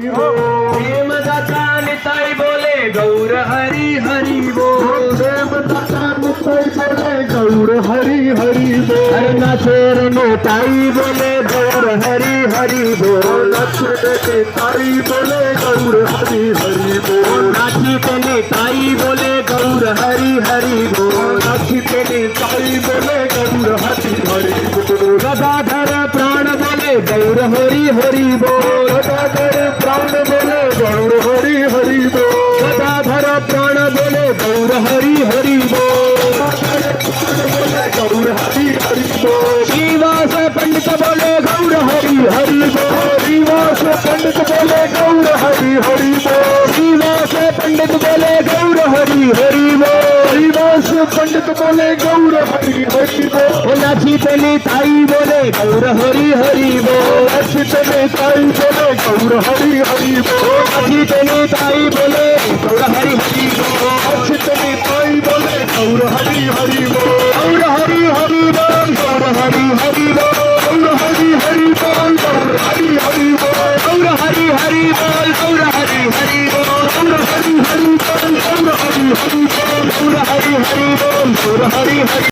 प्रेम दाता निताई बोले गौर हरि हरि बोल। प्रेम दाता निताई बोले गौर हरि हरि बोल। हरना शेर निताई बोले गौर हरि हरि बोल। नाचते ताई बोले गौर हरि हरि बोल। नाचते निताई बोले गौर हरि हरि बोल। नाचते ताई बोले गौर हरि हरि बोल। गदाधर प्राण बोले गौर हरि हरि बोल। गदाधर प्राण बोले गौर हरि हरि बोल। गदाधर प्राण बोले गौर हरि हरि बोल। गौर हरि हरि बोल। श्रीवास पंडित बोले गौर हरि हरि बोल। श्रीवास पंडित बोले गौर हरि हरि बोल। श्रीवास पंडित बोले गौर हरि हरि बोल। श्रीवास पंडित बोले गौर हरि हरि बोल। नाचते निताई बोले गौर हरि हरि बोल। नाचते ताई बोले गौर हरि हरि बोल। नाचते निताई बोले गौर हरि हरि बोल। नाचते ताई बोले गौर हरि हरि बोल। गौर हरि हरि बोल। गौर हरि हरि बोल। गौर हरि हरि बोल। गौर हरि हरि बोल। गौर हरि हरि बोल। गौर हरि हरि बोल। गौर हरि हरि बोल। गौर हरि हरि बोल। गौर हरि हरि बोल। गौर हरि हरि